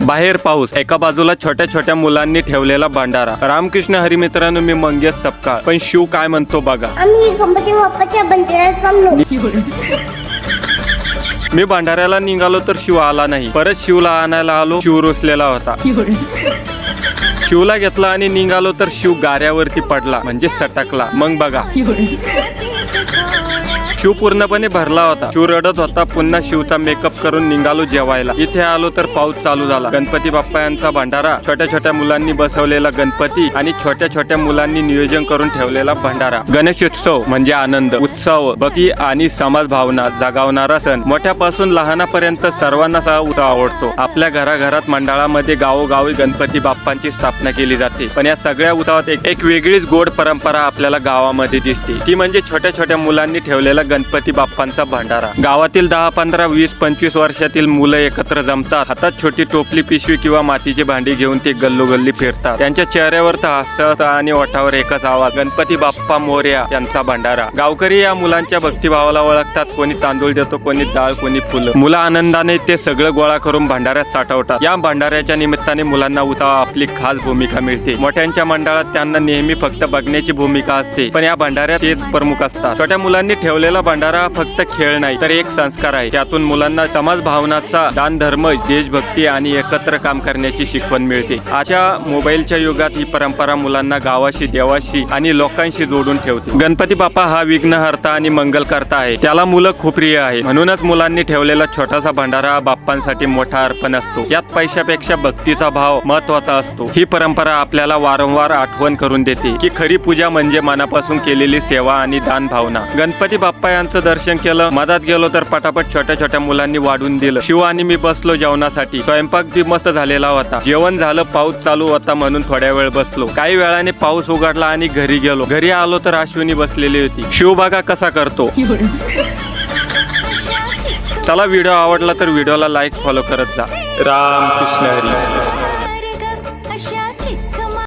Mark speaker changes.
Speaker 1: बाहेर पाऊस, एका बाजूला छोट्या छोट्या मुलांनी ठेवलेला भंडारा. रामकृष्ण हरी मित्रांनो, मी मंगेश सपकाळ. पण शिव काय म्हणतो बघा.
Speaker 2: आम्ही गणपती बाप्पाच्या भंडाऱ्यात चाललो.
Speaker 1: मी भंडाऱ्याला निघालो तर शिव आला नाही. परत शिवला आणायला आलो, शिव रुसलेला होता. शिवला घेतला आणि निघालो तर शिव गाऱ्यावरती पडला, म्हणजे सटकला. मग बघा, शिव पूर्णपणे भरला होता. शिव रडत होता. पुन्हा शिवचा मेकअप करून निघालो जेवायला. इथे आलो तर पाऊस चालू झाला. गणपती बाप्पा यांचा भंडारा, छोट्या छोट्या मुलांनी बसवलेला गणपती आणि छोट्या छोट्या मुलांनी नियोजन करून ठेवलेला भंडारा. गणेशोत्सव म्हणजे आनंद, उत्सव, भक्ती आणि समाज भावना जगावणारा सण. मोठ्यापासून लहानापर्यंत सर्वांनाच हा उत्सव आवडतो. आपल्या घराघरात, मंडळामध्ये, गावोगावी गणपती बाप्पांची स्थापना केली जाते. पण या सगळ्या उत्सवात एक वेगळीच गोड परंपरा आपल्याला गावामध्ये दिसते. ती म्हणजे छोट्या छोट्या मुलांनी ठेवलेला गणपती बाप्पांचा भंडारा. गावातील 10, 15, 20, 25 वर्षातील मुलं एकत्र जमतात. हातात छोटी टोपली, पिशवी किंवा मातीची भांडी घेऊन ते गल्लोगल्ली फिरतात. त्यांच्या चेहऱ्यावर हास्य आणि ओठावर एकच आवाज, गणपती बाप्पा मोरया. त्यांचा भंडारा. गावकरी या मुलांच्या भक्तिभावाला ओळखतात. कोणी तांदूळ देतो, कोणी डाळ, कोणी फुलं. मुलं आनंदाने ते सगळं गोळा करून भंडाऱ्यात साठवतात. या भंडाऱ्याच्या निमित्ताने मुलांना उत्सवात आपली खास भूमिका मिळते. मोठ्यांच्या मंडळात त्यांना नेहमी फक्त बघण्याची भूमिका असते, पण या भंडाऱ्यात तेच प्रमुख असतात. छोट्या मुलांनी ठेवलेला भंडारा फक्त खेळ नाही तर एक संस्कार आहे. त्यातून मुलांना समाज भावनाचा, दान धर्म, देशभक्ती आणि एकत्र काम करण्याची शिकवण मिळते. आजच्या मोबाईलच्या युगात ही परंपरा मुलांना गावाशी, देवाशी आणि लोकांशी जोडून ठेवते. गणपती बाप्पा हा विघ्नहर्ता आणि मंगलकर्ता आहे. त्याला मुलं खूप प्रिय आहे. म्हणूनच मुलांनी ठेवलेला छोटासा भंडारा बाप्पांसाठी मोठा अर्पण असतो. यात पैशापेक्षा भक्तीचा भाव महत्वाचा असतो. ही परंपरा आपल्याला वारंवार आठवण करून देते की खरी पूजा म्हणजे मनापासून केलेली सेवा आणि दान भावना. गणपती बाप्पा यांचं दर्शन केलं. मधात गेलो तर पटापट छोट्या छोट्या मुलांनी वाढून दिलं. शिव आणि मी बसलो जेवणासाठी. स्वयंपाक बी मस्त झालेला होता. जेवण झालं. पाऊस चालू होता म्हणून थोड्या वेळ बसलो. काही वेळाने पाऊस उघडला आणि घरी गेलो. घरी आलो तर अश्विनी बसलेली होती. शिव बघा कसा करतो. चला, व्हिडिओ आवडला तर व्हिडिओला लाईक, फॉलो करत जा. रामकृष्ण हरी.